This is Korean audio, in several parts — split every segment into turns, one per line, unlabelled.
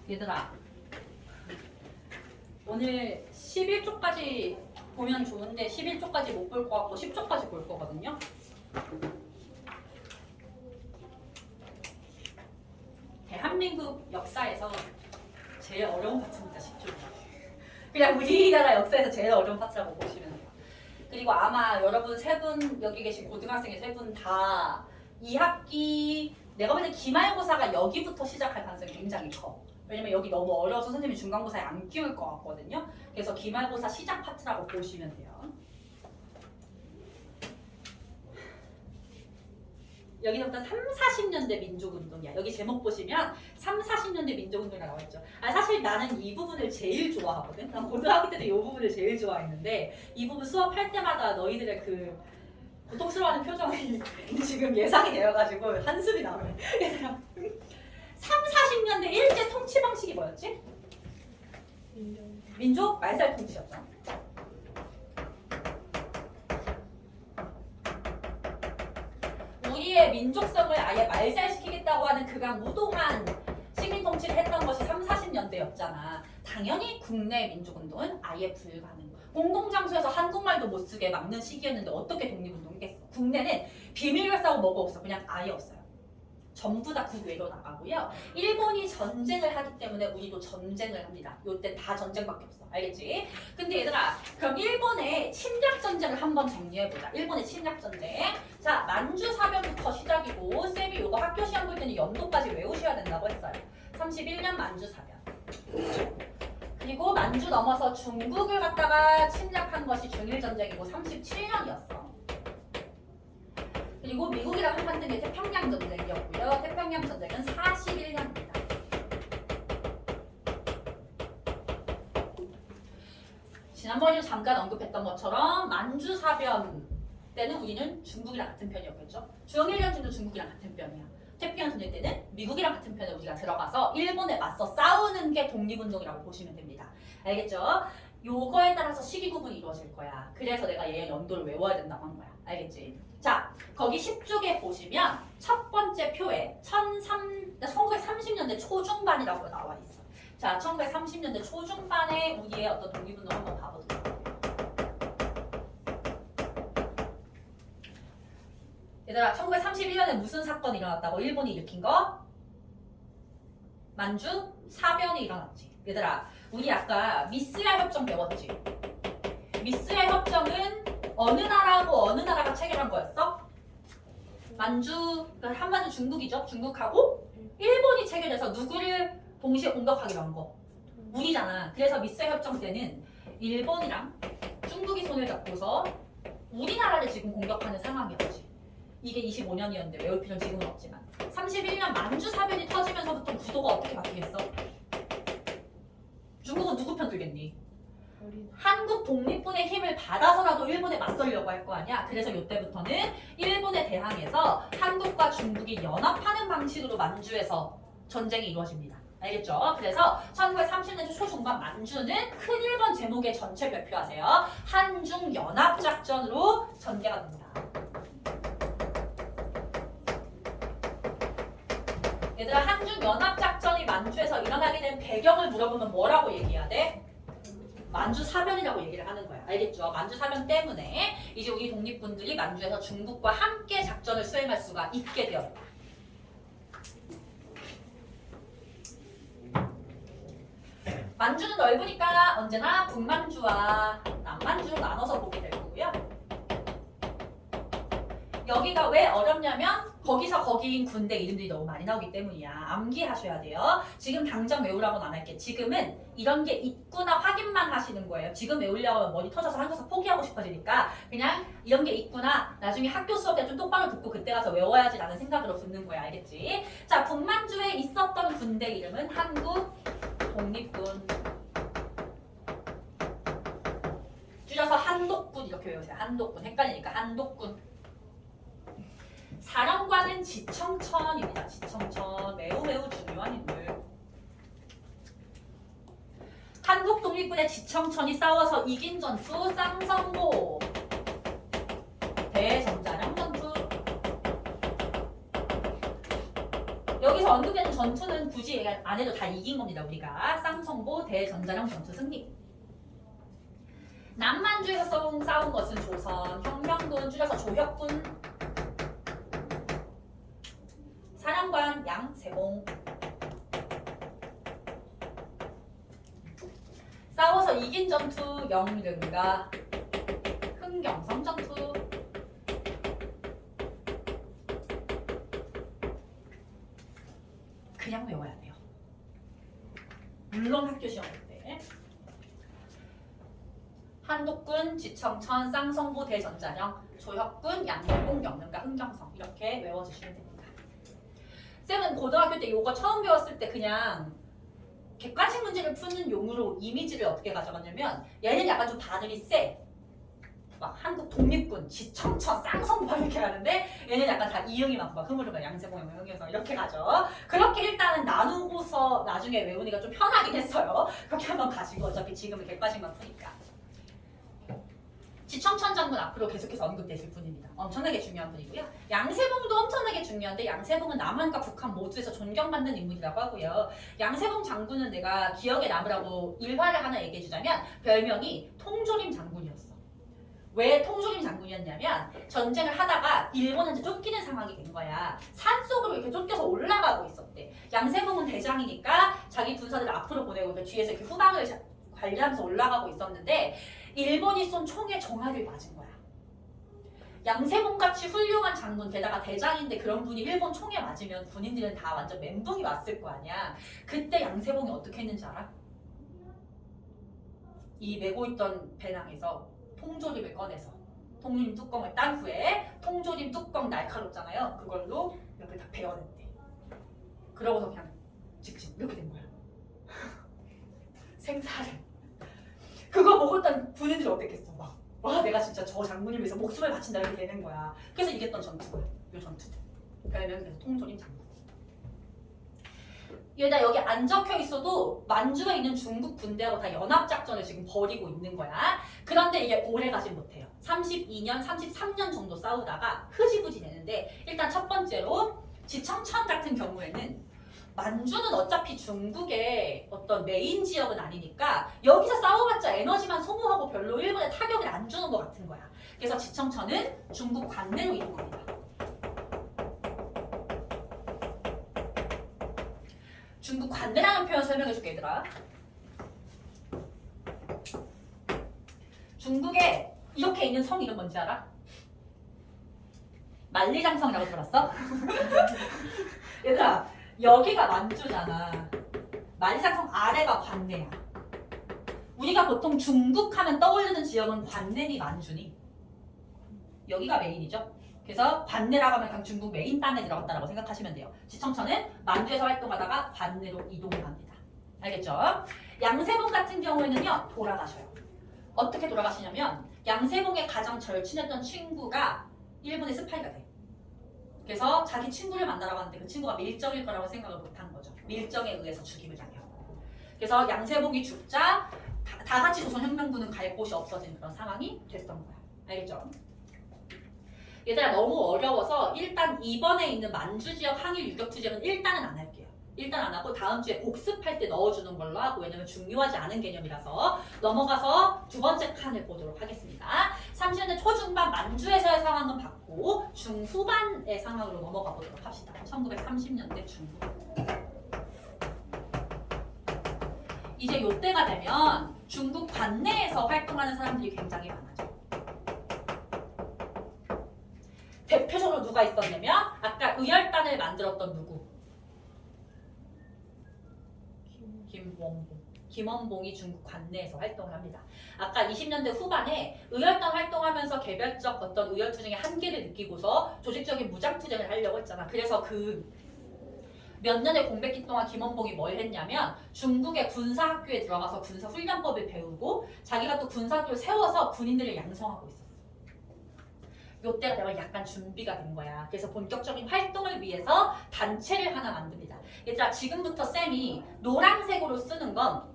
얘들아, 오늘 11쪽까지 보면 좋은데 11쪽까지 못 볼 것 같고 10쪽까지 볼 거거든요. 대한민국 역사에서 제일 어려운 파트입니다. 10쪽. 그냥 우리나라 역사에서 제일 어려운 파트라고 보시면 돼요. 그리고 아마 여러분 세 분, 여기 계신 고등학생의 세 분 다 2학기 내가 볼 때 기말고사가 여기부터 시작할 가능성이 굉장히 커. 왜냐면 여기 너무 어려워서 선생님이 중간고사에 안 끼울 것 같거든요. 그래서 기말고사 시작 파트라고 보시면 돼요. 여기서부터 3, 40년대 민족운동이야. 여기 제목 보시면 3, 40년대 민족운동이라고 나와 있죠. 사실 나는 이 부분을 제일 좋아하거든. 난 고등학교 때도 이 부분을 제일 좋아했는데 이 부분 수업할 때마다 너희들의 그 고통스러워하는 표정이 지금 예상이 되어가지고 한숨이 나오네. 3, 40년대 일제 통치 방식이 뭐였지? 민족 말살 통치였죠. 우리의 민족성을 아예 말살시키겠다고 하는 그간 무도한 식민 통치를 했던 것이 3, 40년대였잖아. 당연히 국내 민족운동은 아예 불가능. 공공장소에서 한국말도 못 쓰게 막는 시기였는데 어떻게 독립운동했겠어? 국내는 비밀을 싸고 뭐가 없어. 그냥 아예 없어요. 전부 다 국외로 나가고요. 일본이 전쟁을 하기 때문에 우리도 전쟁을 합니다. 요때 다 전쟁밖에 없어. 알겠지? 근데 얘들아, 그럼 일본의 침략 전쟁을 한번 정리해보자. 일본의 침략 전쟁. 자, 만주 사변부터 시작이고 쌤이 요거 학교 시험 볼 때는 연도까지 외우셔야 된다고 했어요. 31년 만주 사변. 그리고 만주 넘어서 중국을 갖다가 침략한 것이 중일전쟁이고 37년이었어. 그리고 미국이랑 한판 뜬 게 태평양 전쟁이었고요. 태평양 전쟁은 41년입니다. 지난번에 잠깐 언급했던 것처럼 만주 사변 때는 우리는 중국이랑 같은 편이었겠죠. 중일전쟁도 중국이랑 같은 편이야. 태평양 전쟁 때는 미국이랑 같은 편에 우리가 들어가서 일본에 맞서 싸우는 게 독립운동이라고 보시면 됩니다. 알겠죠? 요거에 따라서 시기 구분이 이루어질 거야. 그래서 내가 얘 연도를 외워야 된다고 한 거야. 알겠지? 자, 거기 10쪽에 보시면 첫 번째 표에 1930년대 초중반이라고 나와 있어. 자, 1930년대 초중반에 우리의 어떤 독립운동 한번 봐보도록 할게요. 얘들아, 1931년에 무슨 사건이 일어났다고? 일본이 일으킨 거? 만주 사변이 일어났지. 얘들아, 우리 아까 미스야 협정 배웠지? 미스야 협정은 어느 나라하고 어느 나라가 체결한 거였어? 만주, 한반도 중국이죠. 중국하고 일본이 체결해서 누구를 동시에 공격하기로 한 거? 우리잖아. 그래서 미스야 협정 때는 일본이랑 중국이 손을 잡고서 우리나라를 지금 공격하는 상황이었지. 이게 25년이었는데 외울 필요는 지금은 없지만 31년 만주 사변이 터지면서부터 구도가 어떻게 바뀌겠어? 중국은 누구 편 들겠니? 한국 독립군의 힘을 받아서라도 일본에 맞서려고 할 거 아니야. 그래서 이때부터는 일본에 대항해서 한국과 중국이 연합하는 방식으로 만주에서 전쟁이 이루어집니다. 알겠죠? 그래서 1930년대 초중반 만주는 큰 일본 제목의 전체 발표하세요. 한중 연합작전으로 전개가 됩니다. 얘들아, 한중 연합작전이 만주에서 일어나게 된 배경을 물어보면 뭐라고 얘기해야 돼? 만주 사변이라고 얘기를 하는 거야. 알겠죠? 만주 사변 때문에 이제 우리 독립군들이 만주에서 중국과 함께 작전을 수행할 수가 있게 되었다. 만주는 넓으니까 언제나 북만주와 남만주로 나눠서 보게 될 거고요. 여기가 왜 어렵냐면 거기서 거기인 군대 이름들이 너무 많이 나오기 때문이야. 암기하셔야 돼요. 지금 당장 외우라고는 안 할게. 지금은 이런 게 있구나 확인만 하시는 거예요. 지금 외우려고 하면 머리 터져서 한국에서 포기하고 싶어지니까 그냥 이런 게 있구나. 나중에 학교 수업 때 좀 똑바로 듣고 그때 가서 외워야지 라는 생각으로 듣는 거야. 알겠지? 자, 북만주에 있었던 군대 이름은 한국 독립군. 줄여서 한독군 이렇게 외우세요. 한독군. 헷갈리니까 한독군. 사령관은 지청천입니다. 지청천 매우 중요한 인물. 한국 독립군의 지청천이 싸워서 이긴 전투 쌍성고 대전자령 전투. 여기서 여기서 언급되는 전투는 굳이 얘기 안 해도 다 이긴 겁니다. 우리가 쌍성보 대전자령 전투 승리. 남만주에서 싸운 것은 조선, 혁명군 줄여서 조혁군, 사령관 양세봉. 싸워서 이긴 전투 영릉과 흥경성 전투. 그냥 외워야 돼요. 물론 학교 시험 볼 때. 한독군, 지청천, 쌍성보 대전자령, 조혁군, 양동공, 영릉과 흥경성 이렇게 외워주시면 됩니다. 쌤은 고등학교 때 요거 처음 배웠을 때 그냥 객관식 문제를 푸는 용으로 이미지를 어떻게 가져갔냐면 얘는 약간 좀 발음이 세. 막 한국 독립군, 지청천, 쌍성보 이렇게 하는데 얘는 약간 다 이응이 많고 막 흐물흐물 양세봉, 흥경성 이렇게 가죠. 그렇게 일단은 나누고서 나중에 외우니까 좀 편하긴 했어요. 그렇게 한번 가지고 어차피 지금은 객관식만 푸니까. 지청천 장군 앞으로 계속해서 언급되실 분입니다. 엄청나게 중요한 분이고요. 양세봉도 엄청나게 중요한데 양세봉은 남한과 북한 모두에서 존경받는 인물이라고 하고요. 양세봉 장군은 내가 기억에 남으라고 일화를 하나 얘기해주자면 별명이 통조림 장군이었어. 왜 통조림 장군이었냐면 전쟁을 하다가 일본한테 쫓기는 상황이 된 거야. 산속으로 이렇게 쫓겨서 올라가고 있었대. 양세봉은 대장이니까 자기 군사들을 앞으로 보내고 뒤에서 이렇게 후방을 관리하면서 올라가고 있었는데 일본이 쏜 총에 정화를 맞은 거야. 양세봉같이 훌륭한 장군 게다가 대장인데 그런 분이 일본 총에 맞으면 군인들은 다 완전 멘붕이 왔을 거 아니야. 그때 양세봉이 어떻게 했는지 알아? 이 메고 있던 배낭에서 통조림을 꺼내서 통조림 뚜껑을 딴 후에 통조림 뚜껑 날카롭잖아요. 그걸로 이렇게 다 베어냈대. 그러고서 그냥 직접 이렇게 된 거야. 생사를. 그거 먹었던 군인들이 어땠겠어? 막, 와 내가 진짜 저 장군을 위해서 목숨을 바친다 이렇게 되는 거야. 그래서 이겼던 전투가 요 전투. 별명이 그래서 통조림 장군. 얘가 여기 안 적혀 있어도 만주에 있는 중국 군대하고 다 연합작전을 지금 벌이고 있는 거야. 그런데 이게 오래 가진 못해요. 32년, 33년 정도 싸우다가 흐지부지 되는데 일단 첫 번째로 지청천 같은 경우에는 만주는 어차피 중국의 어떤 메인 지역은 아니니까 여기서 싸워봤자 에너지만 소모하고 별로 일본에 타격을 안 주는 것 같은 거야. 그래서 지청천은 중국 관내로 이동합니다. 중국 관내라는 표현 설명해줄게 얘들아. 중국에 이렇게 있는 성 이름 뭔지 알아? 만리장성이라고 들었어? 얘들아 여기가 만주잖아. 만리장성 아래가 관내야. 우리가 보통 중국 하면 떠오르는 지역은 관내니 만주니? 여기가 메인이죠. 그래서 관내라고 하면 그냥 중국 메인 땅에 들어갔다라고 생각하시면 돼요. 지청천은 만주에서 활동하다가 관내로 이동을 합니다. 알겠죠? 양세봉 같은 경우에는요 돌아가셔요. 어떻게 돌아가시냐면 양세봉의 가장 절친했던 친구가 일본의 스파이가 돼. 그래서 자기 친구를 만나러 갔는데 그 친구가 밀정일 거라고 생각을 못한 거죠. 밀정에 의해서 죽임을 당해요. 그래서 양세봉이 죽자 다 같이 조선혁명군은 갈 곳이 없어진 그런 상황이 됐던 거야. 알겠죠? 얘들아 너무 어려워서 일단 이번에 있는 만주 지역 항일 유격 투쟁은 일단은 안 할게요. 일단 안 하고 다음 주에 복습할 때 넣어주는 걸로 하고 왜냐면 중요하지 않은 개념이라서 넘어가서 두 번째 칸을 보도록 하겠습니다. 30년대 초중반 만주에서의 상황은 봤고 중후반의 상황으로 넘어가 보도록 합시다. 1930년대 중후반. 이제 요때가 되면 중국 관내에서 활동하는 사람들이 굉장히 많아져. 대표적으로 누가 있었냐면 아까 의열단을 만들었던 누구? 김원봉이 중국 관내에서 활동을 합니다. 아까 20년대 후반에 의열단 활동하면서 개별적 어떤 의열투쟁의 한계를 느끼고서 조직적인 무장투쟁을 하려고 했잖아. 그래서 그 몇 년의 공백기 동안 김원봉이 뭘 했냐면 중국의 군사학교에 들어가서 군사훈련법을 배우고 자기가 또 군사학교를 세워서 군인들을 양성하고 있었어. 요때가 되면 약간 준비가 된 거야. 그래서 본격적인 활동을 위해서 단체를 하나 만듭니다. 얘들아 지금부터 쌤이 노란색으로 쓰는 건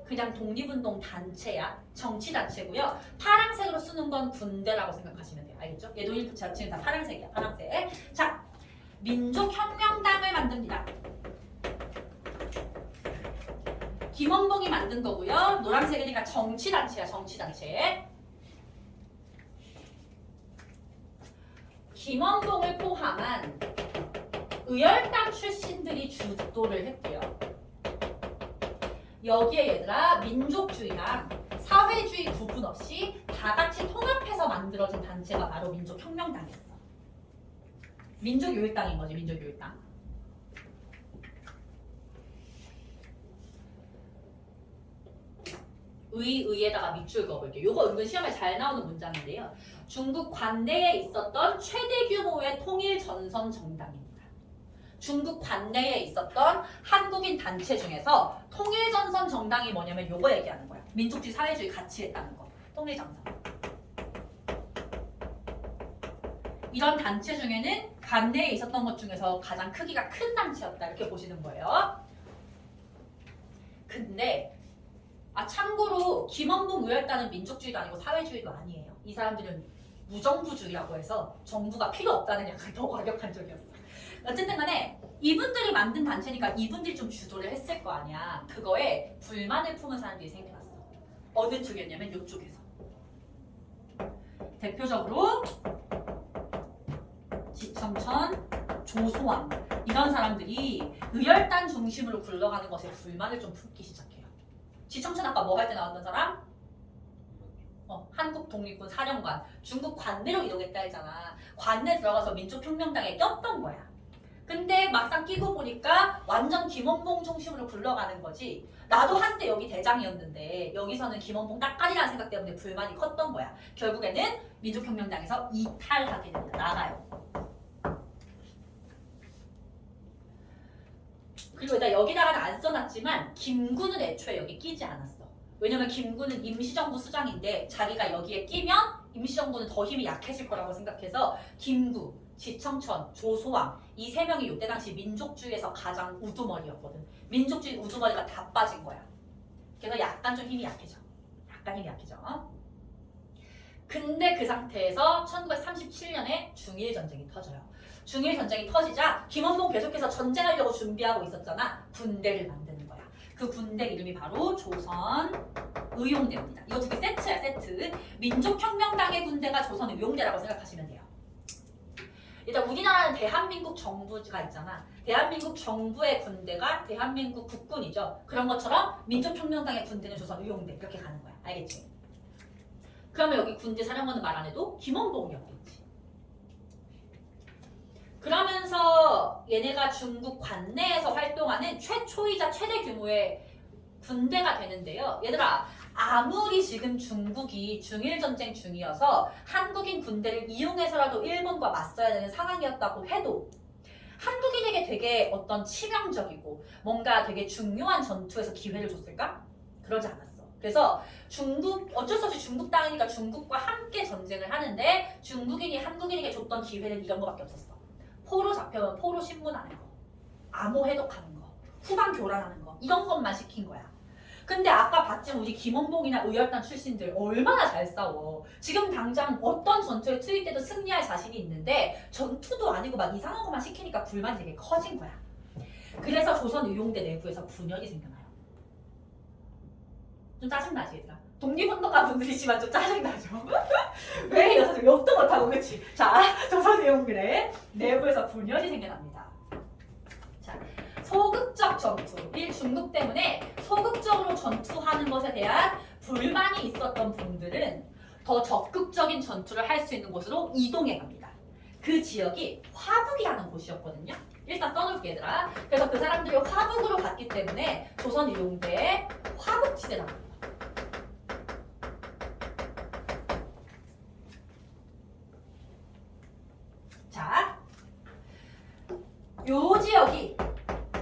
그냥 독립운동 단체야. 정치단체고요. 파란색으로 쓰는 건 군대라고 생각하시면 돼요. 알겠죠? 얘도 지금 다 파란색이야. 파란색. 자, 민족혁명당을 만듭니다. 김원봉이 만든 거고요. 노란색이니까 정치단체야, 정치단체. 김원봉을 포함한 의열단 출신들이 주도를 했대요. 여기에 얘들아 민족주의랑 사회주의 구분 없이 다 같이 통합해서 만들어진 단체가 바로 민족혁명당이었어. 민족유일당인 거지, 민족유일당. 의에다가 밑줄 그어볼게요. 요거 은근 시험에 잘 나오는 문장인데요. 중국 관내에 있었던 최대 규모의 통일 전선 정당입니다. 중국 관내에 있었던 한국인 단체 중에서 통일 전선 정당이 뭐냐면 요거 얘기하는 거야. 민족주의, 사회주의 같이 했다는 거. 통일 전선. 이런 단체 중에는 관내에 있었던 것 중에서 가장 크기가 큰 단체였다. 이렇게 보시는 거예요. 근데 참고로 김원봉 의열단은 민족주의도 아니고 사회주의도 아니에요. 이 사람들은 무정부주의라고 해서 정부가 필요 없다는 약간 더 과격한 적이었어. 어쨌든 간에 이분들이 만든 단체니까 이분들이 좀 주도를 했을 거 아니야. 그거에 불만을 품은 사람들이 생겨났어. 어느 쪽이었냐면 이쪽에서. 대표적으로 지청천, 조소왕 이런 사람들이 의열단 중심으로 굴러가는 것에 불만을 좀 품기 시작해요. 지청천 아까 뭐 할 때 나왔던 사람? 한국 독립군 사령관, 중국 관내로 이동했다 했잖아. 관내 들어가서 민족혁명당에 꼈던 거야. 근데 막상 끼고 보니까 완전 김원봉 중심으로 굴러가는 거지. 나도 한때 여기 대장이었는데 여기서는 김원봉 딱까리라는 생각 때문에 불만이 컸던 거야. 결국에는 민족혁명당에서 이탈하게 됩니다. 나가요. 그리고 일단 여기다가는 안 써놨지만 김구는 애초에 여기 끼지 않았어. 왜냐면 김구는 임시정부 수장인데 자기가 여기에 끼면 임시정부는 더 힘이 약해질 거라고 생각해서 김구, 지청천, 조소왕 이 세 명이 이때 당시 민족주의에서 가장 우두머리였거든. 민족주의 우두머리가 다 빠진 거야. 그래서 약간 좀 힘이 약해져. 약간 힘이 약해져. 근데 그 상태에서 1937년에 중일전쟁이 터져요. 중일전쟁이 터지자 김원봉 계속해서 전쟁하려고 준비하고 있었잖아. 군대를 만드는 거야. 그 군대 이름이 바로 조선의용대입니다. 이거 두 개 세트야, 세트. 민족혁명당의 군대가 조선의용대라고 생각하시면 돼요. 일단 우리나라는 대한민국 정부가 있잖아. 대한민국 정부의 군대가 대한민국 국군이죠. 그런 것처럼 민족혁명당의 군대는 조선의용대 이렇게 가는 거야. 알겠지? 그러면 여기 군대 사령관은 말 안 해도 김원봉이었겠지. 그러면서 얘네가 중국 관내에서 활동하는 최초이자 최대 규모의 군대가 되는데요. 얘들아, 아무리 지금 중국이 중일전쟁 중이어서 한국인 군대를 이용해서라도 일본과 맞서야 되는 상황이었다고 해도 한국인에게 되게 어떤 치명적이고 뭔가 되게 중요한 전투에서 기회를 줬을까? 그러지 않았어. 그래서 어쩔 수 없이 중국 땅이니까 중국과 함께 전쟁을 하는데 중국인이 한국인에게 줬던 기회는 이런 거밖에 없었어. 포로 잡혀면 포로 신문하는 거, 암호 해독하는 거, 후방 교란하는 거 이런 것만 시킨 거야. 근데 아까 봤지만 우리 김원봉이나 의열단 출신들 얼마나 잘 싸워. 지금 당장 어떤 전투에 투입돼도 승리할 자신이 있는데 전투도 아니고 막 이상한 것만 시키니까 불만이 되게 커진 거야. 그래서 조선의용대 내부에서 분열이 생겨나요. 좀 짜증나지 얘들아? 독립운동가 분들이지만 좀 짜증나죠? 왜 이 녀석들 욕도 못하고 그치? 자, 조선의용대 내부에서 분열이 생겨납니다. 자, 소극적 전투. 이 중국 때문에 소극적으로 전투하는 것에 대한 불만이 있었던 분들은 더 적극적인 전투를 할 수 있는 곳으로 이동해 갑니다. 그 지역이 화북이라는 곳이었거든요. 일단 써놓을게 얘들아. 그래서 그 사람들이 화북으로 갔기 때문에 조선의용대의 화북지대라고 합니다. 자, 요 지역이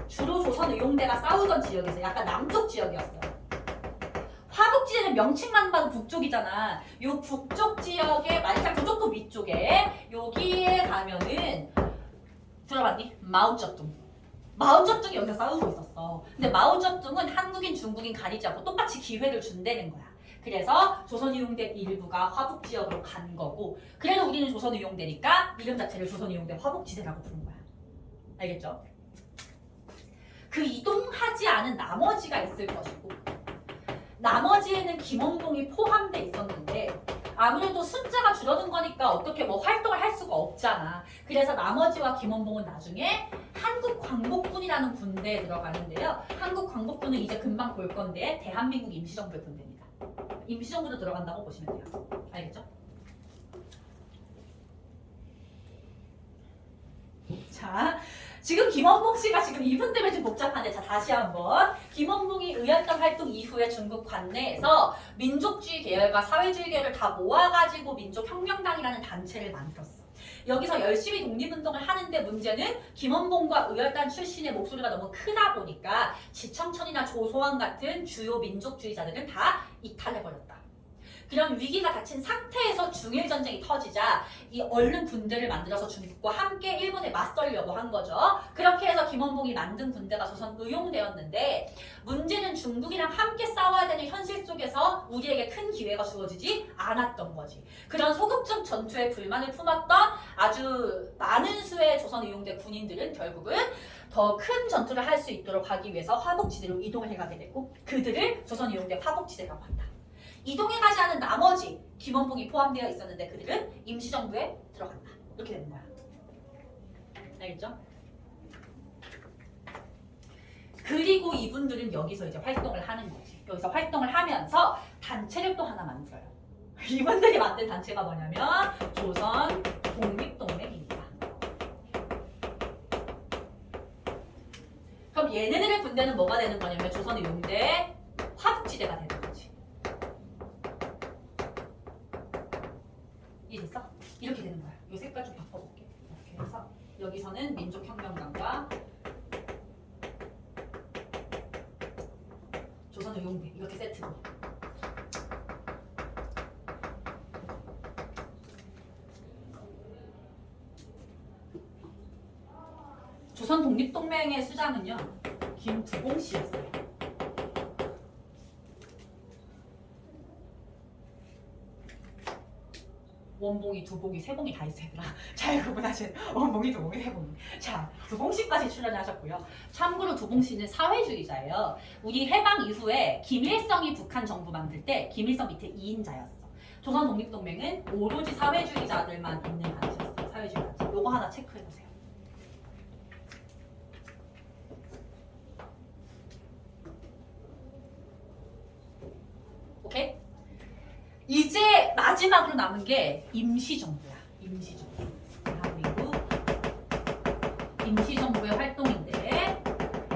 주로 조선의용대가 싸우던 지역에서 약간 남쪽 지역이었어요. 화북지대는 명칭만 봐도 북쪽이잖아. 요 북쪽 지역에 만약 그쪽도 위쪽에 여기에 가면은 들어봤니? 마오쩌둥. 마오쩌둥이 여기서 싸우고 있었어. 근데 마오쩌둥은 한국인, 중국인 가리지 않고 똑같이 기회를 준다는 거야. 그래서 조선의용대 일부가 화북지역으로 간 거고 그래도 우리는 조선의용대니까 이름 자체를 조선의용대 화북지대라고 부른 거야. 알겠죠? 그 이동하지 않은 나머지가 있을 것이고 나머지에는 김원봉이 포함돼 있었는데 아무래도 숫자가 줄어든 거니까 어떻게 뭐 활동을 할 수가 없잖아. 그래서 나머지와 김원봉은 나중에 한국광복군이라는 군대에 들어가는데요. 한국광복군은 이제 금방 볼 건데 대한민국 임시정부의 군대입니다. 임시정부로 들어간다고 보시면 돼요. 알겠죠? 자, 지금 김원봉 씨가 지금 이분 때문에 좀 복잡한데 자 다시 한번 김원봉이 의열단 활동 이후에 중국 관내에서 민족주의 계열과 사회주의 계열을 다 모아가지고 민족혁명당이라는 단체를 만들었어. 여기서 열심히 독립운동을 하는데 문제는 김원봉과 의열단 출신의 목소리가 너무 크다 보니까 지청천이나 조소왕 같은 주요 민족주의자들은 다 이탈해버렸다. 그런 위기가 닥친 상태에서 중일전쟁이 터지자 이 얼른 군대를 만들어서 중국과 함께 일본에 맞설려고 한 거죠. 그렇게 해서 김원봉이 만든 군대가 조선 의용대였는데 문제는 중국이랑 함께 싸워야 되는 현실 속에서 우리에게 큰 기회가 주어지지 않았던 거지. 그런 소극적 전투에 불만을 품었던 아주 많은 수의 조선 의용대 군인들은 결국은 더 큰 전투를 할 수 있도록 하기 위해서 화북지대로 이동을 해가게 되고 그들을 조선 의용대 화북지대라고 한다. 이동해가지 않은 나머지 김원봉이 포함되어 있었는데 그들은 임시정부에 들어간다. 이렇게 되는 거야. 알겠죠? 그리고 이분들은 여기서 이제 활동을 하는 거지. 여기서 활동을 하면서 단체를 또 하나 만들어요. 이분들이 만든 단체가 뭐냐면 조선 독립동맹입니다. 그럼 얘네들의 군대는 뭐가 되는 거냐면 조선 의용대 화북지대가 되는 거지. 이해됐어? 이렇게 되는 거야. 이 색깔 좀 바꿔볼게. 이렇게 해서 여기서는 민족혁명당과 조선의용대 이렇게 세트로. 조선 독립동맹의 수장은요 김두봉 씨였어요. 원봉이, 두봉이, 세봉이 다 있어요. 잘 구분하신 원봉이, 두봉이, 세봉이. 자, 두봉씨까지 출연하셨고요. 참고로 두봉씨는 사회주의자예요. 우리 해방 이후에 김일성이 북한 정부 만들 때 김일성 밑에 2인자였어. 조선 독립동맹은 오로지 사회주의자들만 있는 단체였어. 사회주의 단체. 요거 하나 체크해보세요. 오케이? 이제 마지막으로 남은 게 임시정부야. 임시정부. 대한민국 임시정부의 활동인데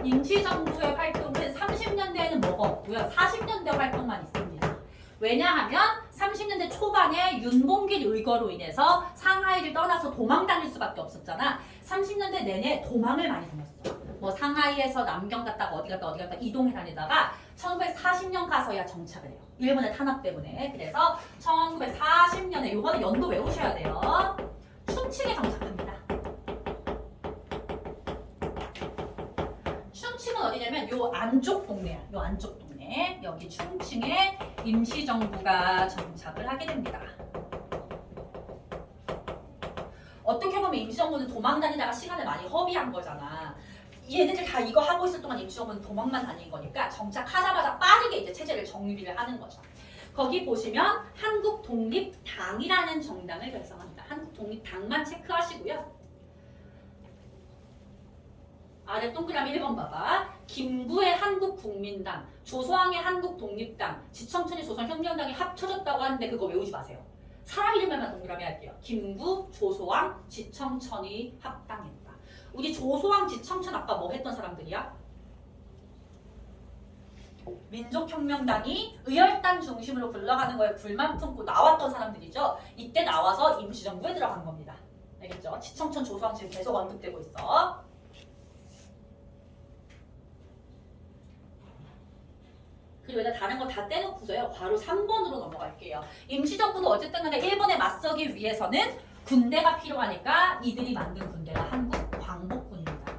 임시정부의 활동은 30년대에는 뭐가 없고요. 40년대 활동만 있습니다. 왜냐하면 30년대 초반에 윤봉길 의거로 인해서 상하이를 떠나서 도망 다닐 수밖에 없었잖아. 30년대 내내 도망을 많이 다녔어. 뭐 상하이에서 남경 갔다가 어디 갔다 이동해 다니다가 1940년 가서야 정착을 해요. 일본의 탄압 때문에. 그래서 1940년에 요거는 연도 외우셔야 돼요. 충칭에 정착합니다. 충칭은 어디냐면 요 안쪽 동네야. 요 안쪽 동네. 여기 충칭에 임시정부가 정착을 하게 됩니다. 어떻게 보면 임시정부는 도망 다니다가 시간을 많이 허비한 거잖아. 얘네들 다 이거 하고 있을 동안 임시정부는 도망만 다닌 거니까 정착하자마자 빠르게 이제 체제를 정비를 하는 거죠. 거기 보시면 한국독립당이라는 정당을 결성합니다. 한국독립당만 체크하시고요. 아래 동그라미 1번 봐봐. 김부의 한국국민당, 조소왕의 한국독립당, 지청천이 조선혁명당이 합쳐졌다고 하는데 그거 외우지 마세요. 사람 이름만 동그라미 할게요. 김부, 조소왕, 지청천이 합당했다. 우리 조소왕, 지청천 아까 뭐 했던 사람들이야? 민족혁명당이 의열단 중심으로 굴러가는 거에 불만 품고 나왔던 사람들이죠. 이때 나와서 임시정부에 들어간 겁니다. 알겠죠? 지청천, 조소왕 지금 계속 언급되고 있어. 그리고 일단 다른 거 다 떼놓고서요. 바로 3번으로 넘어갈게요. 임시정부도 어쨌든 간에 일본에 맞서기 위해서는 군대가 필요하니까 이들이 만든 군대가 한국광복군입니다.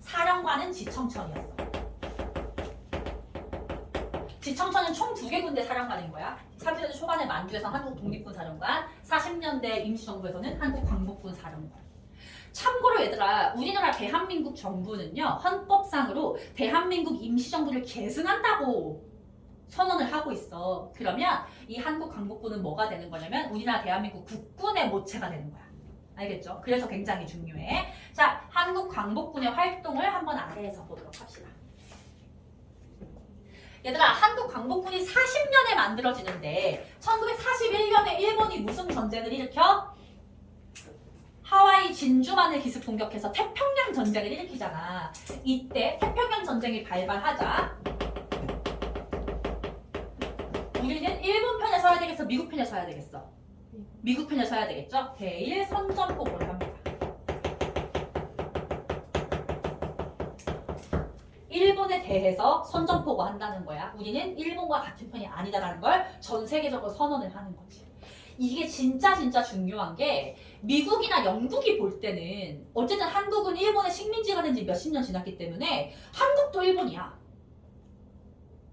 사령관은 지청천이었어. 지청천은 총 2개 군대 사령관인 거야. 30년대 초반에 만주에서 한국 독립군 사령관, 40년대 임시정부에서는 한국 광복군 사령관. 참고로 얘들아, 우리나라 대한민국 정부는요, 헌법상으로 대한민국 임시정부를 계승한다고 선언을 하고 있어. 그러면 이 한국광복군은 뭐가 되는 거냐면 우리나라 대한민국 국군의 모체가 되는 거야. 알겠죠? 그래서 굉장히 중요해. 자, 한국광복군의 활동을 한번 아래에서 보도록 합시다. 얘들아, 한국광복군이 40년에 만들어지는데 1941년에 일본이 무슨 전쟁을 일으켜? 하와이 진주만을 기습 공격해서 태평양 전쟁을 일으키잖아. 이때 태평양 전쟁이 발발하자 우리는 일본 편에 서야 되겠어? 미국 편에 서야 되겠어? 미국 편에 서야 되겠죠? 대일 선전포고를 합니다. 일본에 대해서 선전포고 한다는 거야. 우리는 일본과 같은 편이 아니다라는 걸 전 세계적으로 선언을 하는 거지. 이게 진짜 중요한 게 미국이나 영국이 볼 때는 어쨌든 한국은 일본의 식민지가 된 지 몇십 년 지났기 때문에 한국도 일본이야.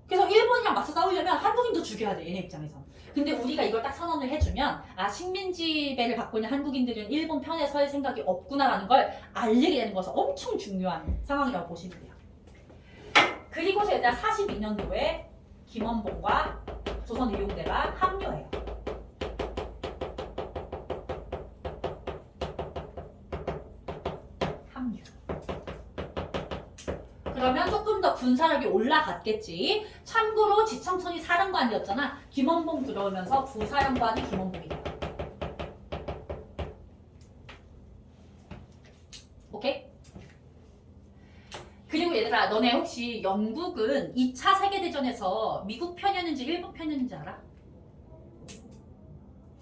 그래서 일본이랑 맞서 싸우려면 한국인도 죽여야 돼, 얘네 입장에선. 근데 우리가 이걸 딱 선언을 해주면 아, 식민지배를 받고 있는 한국인들은 일본 편에 설 생각이 없구나라는 걸 알리게 되는 것은 엄청 중요한 상황이라고 보시면 돼요. 그리고서 일단 42년도에 김원봉과 조선의용대가 합류해요. 합류. 그러면 조금 더 군사력이 올라갔겠지. 참고로 지청천이 사령관이었잖아. 김원봉 들어오면서 부사령관이 김원봉이 돼요. 오케이? 그리고 얘들아, 너네 혹시 영국은 2차 세계대전에서 미국 편이었는지 일본 편이었는지 알아?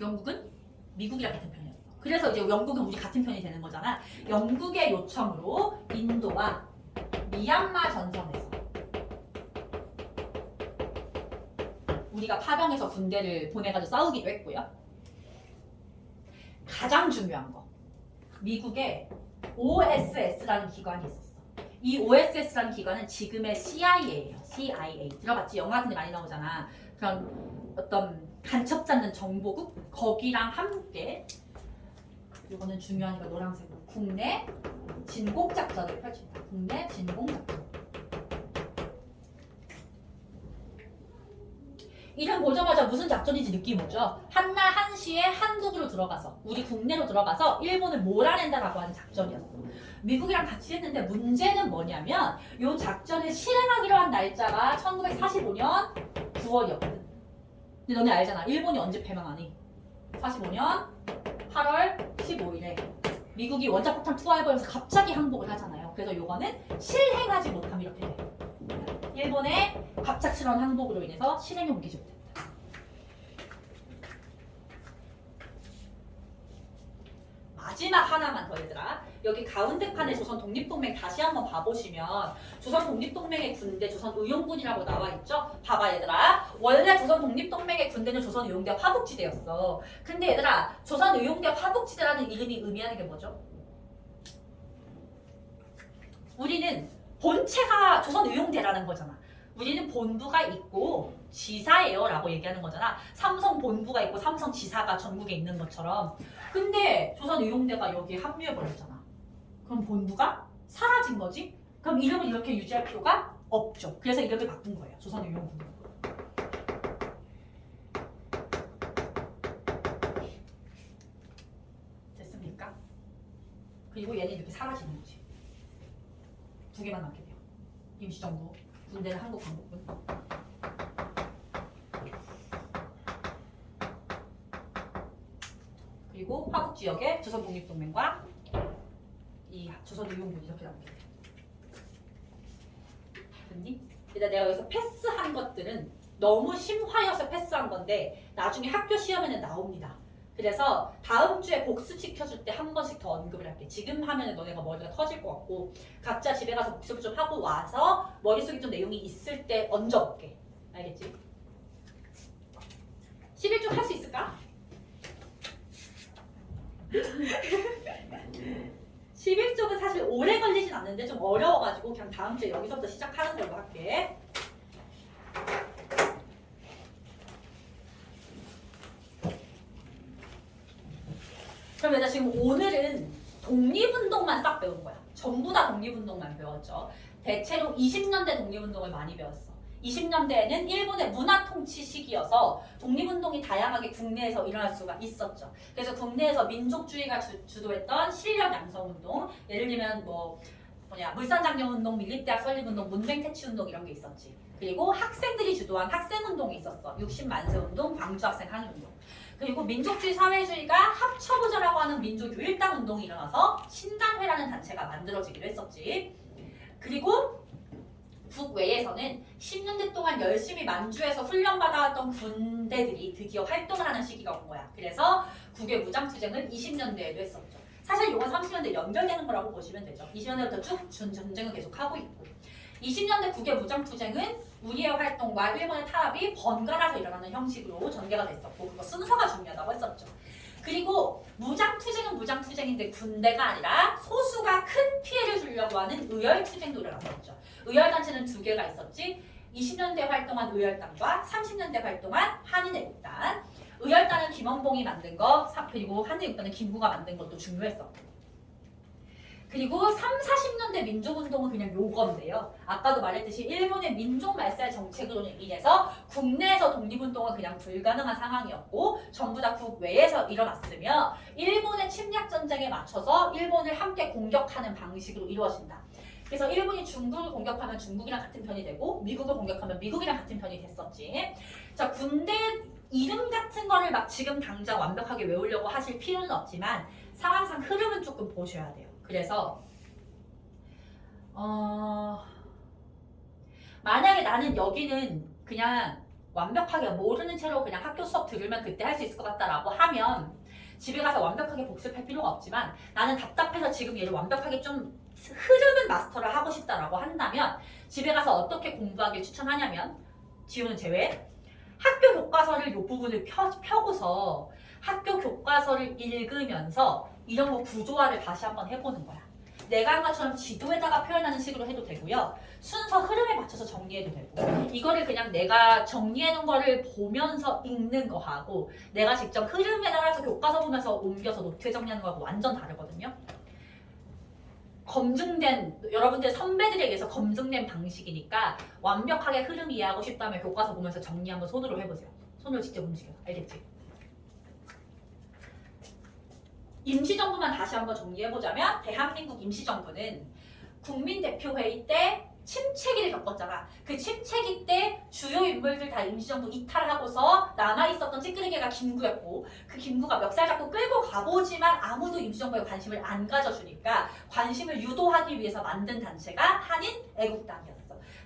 영국은 미국이랑 같은 편이었어. 그래서 이제 영국은 우리 같은 편이 되는 거잖아. 영국의 요청으로 인도와 미얀마 전선에서 우리가 파병해서 군대를 보내가지고 싸우기도 했고요. 가장 중요한 거, 미국의 OSS라는 기관이 있었어. 이 OSS라는 기관은 지금의 CIA예요. CIA. 들어봤지? 영화 같은 데 많이 나오잖아. 그런 어떤 간첩 잡는 정보국? 거기랑 함께 이거는 중요하니까 노란색으로 국내 진공작전을 펼칩니다. 국내 진공작전. 이름 보자마자 무슨 작전인지 느낌 오죠? 한날 한시에 한국으로 들어가서 우리 국내로 들어가서 일본을 몰아낸다라고 하는 작전이었어. 미국이랑 같이 했는데 문제는 뭐냐면 이 작전을 실행하기로 한 날짜가 1945년 9월이었거든. 근데 너네 알잖아. 일본이 언제 패망하니? 45년 8월 15일에 미국이 원자폭탄 투하해버리면서 갑자기 항복을 하잖아요. 그래서 요거는 실행하지 못함 이렇게 돼. 일본의 갑작스러운 항복으로 인해서 실행에 옮기지 못했다. 마지막 하나만 더 얘들아. 여기 가운데 칸에 조선 독립동맹 다시 한번 봐보시면 조선 독립동맹의 군대 조선의용군이라고 나와 있죠? 봐봐 얘들아. 원래 조선 독립동맹의 군대는 조선의용대 화북지대였어. 근데 얘들아, 조선의용대 화북지대라는 이름이 의미하는 게 뭐죠? 우리는 본체가 조선의용대라는 거잖아. 우리는 본부가 있고 지사예요 라고 얘기하는 거잖아. 삼성 본부가 있고 삼성 지사가 전국에 있는 것처럼. 근데 조선의용대가 여기에 합류해버렸잖아. 그럼 본부가 사라진 거지? 그럼 이름을 이렇게 유지할 필요가 없죠. 그래서 이름을 바꾼 거예요. 조선의용군. 됐습니까? 그리고 얘는 이렇게 사라지는 거지. 두 개만 남게 돼요. 임시정부, 군대는 한국광복군. 그리고 화북지역에 조선독립동맹과 이 조선의용군이 이렇게 남게 돼요. 됐니? 일단 내가 여기서 패스한 것들은 너무 심화여서 패스한 건데 나중에 학교 시험에는 나옵니다. 그래서 다음 주에 복습시켜줄 때 한 번씩 더 언급을 할게. 지금 하면 너네가 머리가 터질 것 같고 각자 집에 가서 복습을 좀 하고 와서 머릿속에 좀 내용이 있을 때 얹어볼게. 알겠지? 11쪽 할 수 있을까? 11쪽은 사실 오래 걸리진 않는데 좀 어려워가지고 그냥 다음 주에 여기서부터 시작하는 걸로 할게. 그럼 일단 지금 오늘은 독립운동만 싹 배운 거야. 전부 다 독립운동만 배웠죠. 대체로 20년대 독립운동을 많이 배웠어. 20년대에는 일본의 문화 통치 시기여서 독립운동이 다양하게 국내에서 일어날 수가 있었죠. 그래서 국내에서 민족주의가 주도했던 실력 양성운동, 예를 들면 물산장려운동, 밀립대학 설립운동, 문맹퇴치운동 이런 게 있었지. 그리고 학생들이 주도한 학생운동이 있었어. 60만세운동, 광주학생 항일운동. 그리고 민족주의 사회주의가 합쳐보자라고 하는 민족교일당 운동이 일어나서 신당회라는 단체가 만들어지기도 했었지. 그리고 국외에서는 10년대 동안 열심히 만주에서 훈련받아왔던 군대들이 드디어 활동을 하는 시기가 온 거야. 그래서 국외 무장투쟁을 20년대에도 했었죠. 사실 이건 30년대 연결되는 거라고 보시면 되죠. 20년대부터 쭉 전쟁을 계속하고 있고 20년대 국외 무장투쟁은 우리의 활동과 일본의 타협이 번갈아서 일어나는 형식으로 전개가 됐었고 그거 순서가 중요하다고 했었죠. 그리고 무장투쟁은 무장투쟁인데 군대가 아니라 소수가 큰 피해를 주려고 하는 의열투쟁도 일어났었죠. 의열단체는 두 개가 있었지. 20년대 활동한 의열단과 30년대 활동한 한인애국단. 의열단은 김원봉이 만든 거, 그리고 한인애국단은 김구가 만든 것도 중요했었고. 그리고 3, 40년대 민족운동은 그냥 요건데요. 아까도 말했듯이 일본의 민족 말살 정책으로 인해서 국내에서 독립운동은 그냥 불가능한 상황이었고 전부 다 국외에서 일어났으며 일본의 침략전쟁에 맞춰서 일본을 함께 공격하는 방식으로 이루어진다. 그래서 일본이 중국을 공격하면 중국이랑 같은 편이 되고 미국을 공격하면 미국이랑 같은 편이 됐었지. 자, 군대 이름 같은 거를 막 지금 당장 완벽하게 외우려고 하실 필요는 없지만 상황상 흐름은 조금 보셔야 돼요. 그래서 만약에 나는 여기는 그냥 완벽하게 모르는 채로 그냥 학교 수업 들으면 그때 할 수 있을 것 같다라고 하면 집에 가서 완벽하게 복습할 필요가 없지만 나는 답답해서 지금 얘를 완벽하게 좀 흐름은 마스터를 하고 싶다라고 한다면 집에 가서 어떻게 공부하길 추천하냐면 지우는 제외 학교 교과서를 이 부분을 펴고서 학교 교과서를 읽으면서 이런 거 구조화를 다시 한번 해보는 거야. 내가 한 것처럼 지도에다가 표현하는 식으로 해도 되고요. 순서 흐름에 맞춰서 정리해도 되고 이거를 그냥 내가 정리해놓은 거를 보면서 읽는 거하고 내가 직접 흐름에 따라서 교과서 보면서 옮겨서 노트에 정리하는 거하고 완전 다르거든요. 검증된 여러분들 선배들에 의해서 검증된 방식이니까 완벽하게 흐름 이해하고 싶다면 교과서 보면서 정리 한번 손으로 해보세요. 손으로 직접 움직여서. 알겠지? 임시정부만 다시 한번 정리해보자면 대한민국 임시정부는 국민대표회의 때 침체기를 겪었잖아. 그 침체기 때 주요 인물들 다 임시정부 이탈하고서 남아있었던 찌끄레기가 김구였고 그 김구가 멱살 잡고 끌고 가보지만 아무도 임시정부에 관심을 안 가져주니까 관심을 유도하기 위해서 만든 단체가 한인애국단이었어.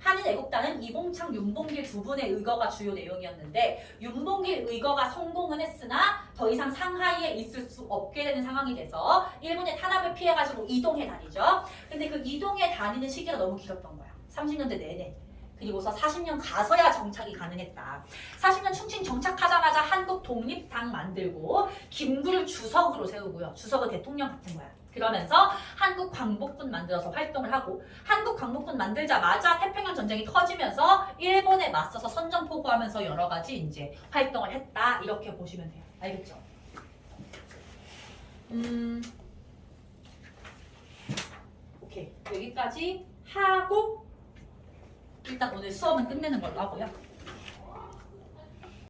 한인애국단은 이봉창, 윤봉길 두 분의 의거가 주요 내용이었는데 윤봉길 의거가 성공은 했으나 더 이상 상하이에 있을 수 없게 되는 상황이 돼서 일본의 탄압을 피해가지고 이동해 다니죠. 근데 그 이동해 다니는 시기가 너무 길었던 거야. 30년대 내내. 그리고서 40년 가서야 정착이 가능했다. 40년 충칭 정착하자마자 한국 독립당 만들고 김구를 주석으로 세우고요. 주석은 대통령 같은 거야. 그러면서 한국 광복군 만들어서 활동을 하고 한국 광복군 만들자마자 태평양 전쟁이 터지면서 일본에 맞서서 선전포고하면서 여러 가지 이제 활동을 했다. 이렇게 보시면 돼요. 알겠죠? 오케이. 여기까지 하고 일단 오늘 수업은 끝내는 걸로 하고요.